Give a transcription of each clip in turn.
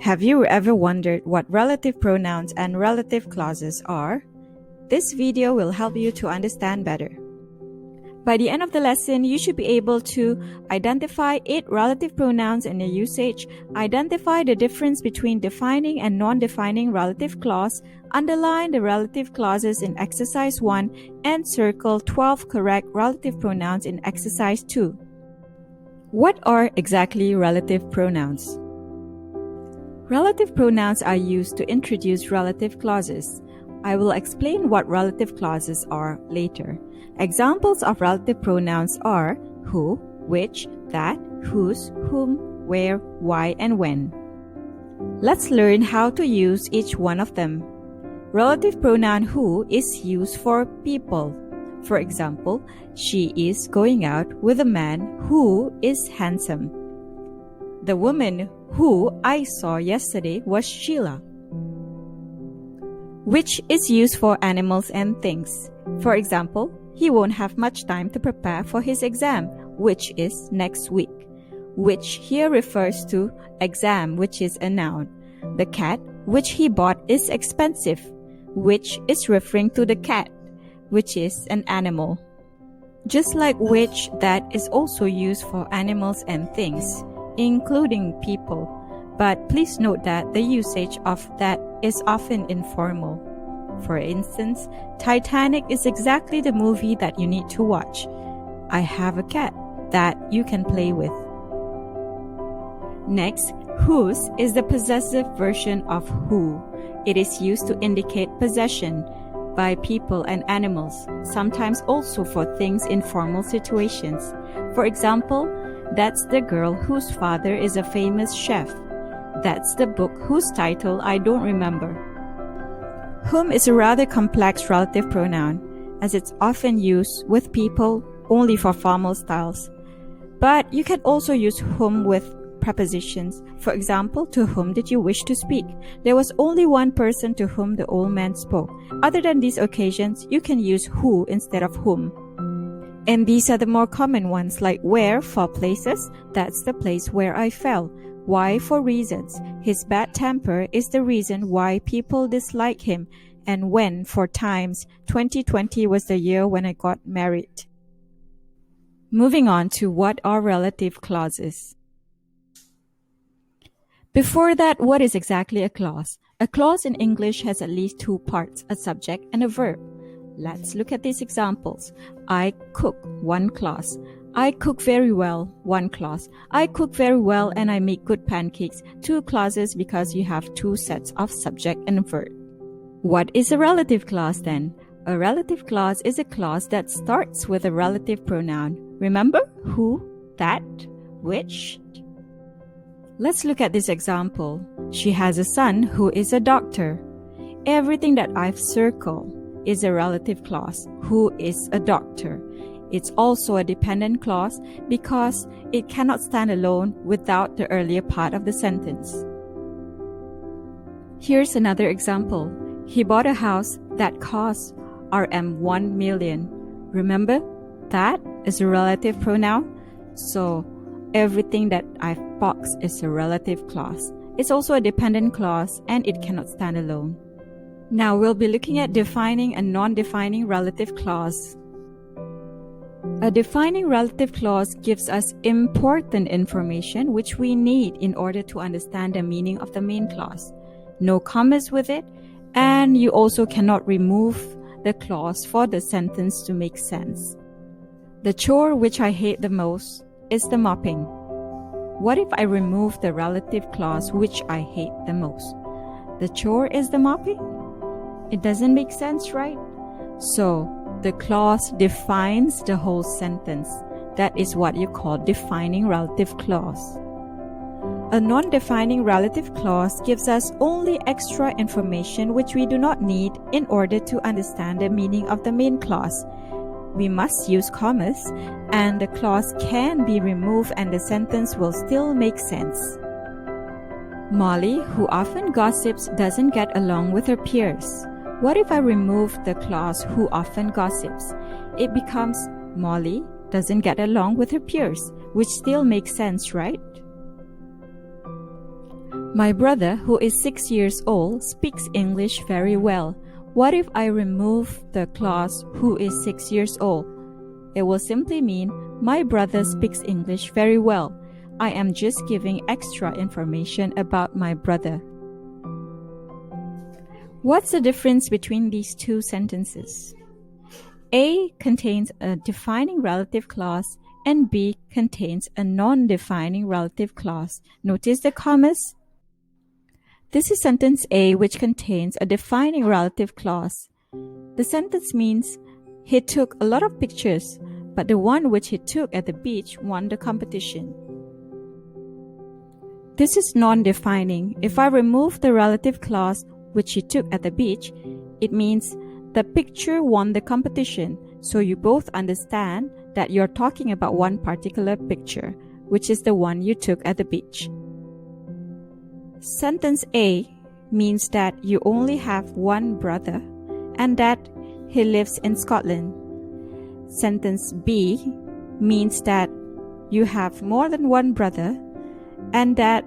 Have you ever wondered what relative pronouns and relative clauses are? This video will help you to understand better. By the end of the lesson, you should be able to identify 8 relative pronouns and their usage, identify the difference between defining and non-defining relative clause, underline the relative clauses in exercise 1, and circle 12 correct relative pronouns in exercise 2. What are exactly relative pronouns? Relative pronouns are used to introduce relative clauses. I will explain what relative clauses are later. Examples of relative pronouns are who, which, that, whose, whom, where, why, and when. Let's learn how to use each one of them. Relative pronoun who is used for people. For example, she is going out with a man who is handsome. The woman who I saw yesterday was Sheila. Which is used for animals and things. For example, he won't have much time to prepare for his exam, which is next week. Which here refers to exam, which is a noun. The cat which he bought is expensive, which is referring to the cat, which is an animal. Just like which, that is also used for animals and things, including people. But please note that the usage of that is often informal. For instance, Titanic is exactly the movie that you need to watch. I have a cat that you can play with. Next, whose is the possessive version of who. It is used to indicate possession by people and animals, sometimes also for things in formal situations. For example, that's the girl whose father is a famous chef. That's the book whose title I don't remember. Whom is a rather complex relative pronoun, as it's often used with people only for formal styles. But you can also use whom with prepositions. For example, to whom did you wish to speak? There was only one person to whom the old man spoke. Other than these occasions, you can use who instead of whom. And these are the more common ones, like where for places, that's the place where I fell. Why for reasons. His bad temper is the reason why people dislike him. And when for times. 2020 was the year when I got married. Moving on to what are relative clauses. Before that, what is exactly a clause? A clause in English has at least 2 parts, a subject and a verb. Let's look at these examples. I cook, 1 clause. I cook very well, 1 clause. I cook very well and I make good pancakes, 2 clauses because you have 2 sets of subject and verb. What is a relative clause then? A relative clause is a clause that starts with a relative pronoun. Remember? Who, that, which. Let's look at this example. She has a son who is a doctor. Everything that I've circled is a relative clause. Who is a doctor? It's also a dependent clause because it cannot stand alone without the earlier part of the sentence. Here's another example. He bought a house that cost Rm 1 million. Remember, that is a relative pronoun. So everything that I've boxed is a relative clause. It's also a dependent clause and it cannot stand alone. Now we'll be looking at defining and non-defining relative clause. A defining relative clause gives us important information which we need in order to understand the meaning of the main clause. No commas with it, and you also cannot remove the clause for the sentence to make sense. The chore which I hate the most is the mopping. What if I remove the relative clause which I hate the most? The chore is the mopping? It doesn't make sense, right? So, the clause defines the whole sentence. That is what you call defining relative clause. A non-defining relative clause gives us only extra information which we do not need in order to understand the meaning of the main clause. We must use commas, and the clause can be removed and the sentence will still make sense. Molly, who often gossips, doesn't get along with her peers. What if I remove the clause who often gossips? It becomes Molly doesn't get along with her peers, which still makes sense, right? My brother, who is 6 years old, speaks English very well. What if I remove the clause who is 6 years old? It will simply mean my brother speaks English very well. I am just giving extra information about my brother. What's the difference between these two sentences? A contains a defining relative clause and B contains a non-defining relative clause. Notice the commas. This is sentence A, which contains a defining relative clause. The sentence means he took a lot of pictures, but the one which he took at the beach won the competition. This is non-defining. If I remove the relative clause which he took at the beach, it means the picture won the competition, so you both understand that you're talking about one particular picture, which is the one you took at the beach. Sentence A means that you only have one brother and that he lives in Scotland. Sentence B means that you have more than one brother and that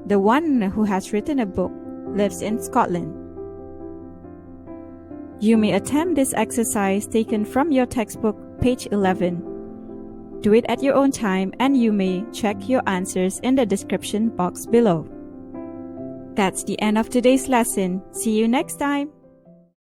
the one who has written a book lives in Scotland. You may attempt this exercise taken from your textbook, page 11. Do it at your own time and you may check your answers in the description box below. That's the end of today's lesson. See you next time.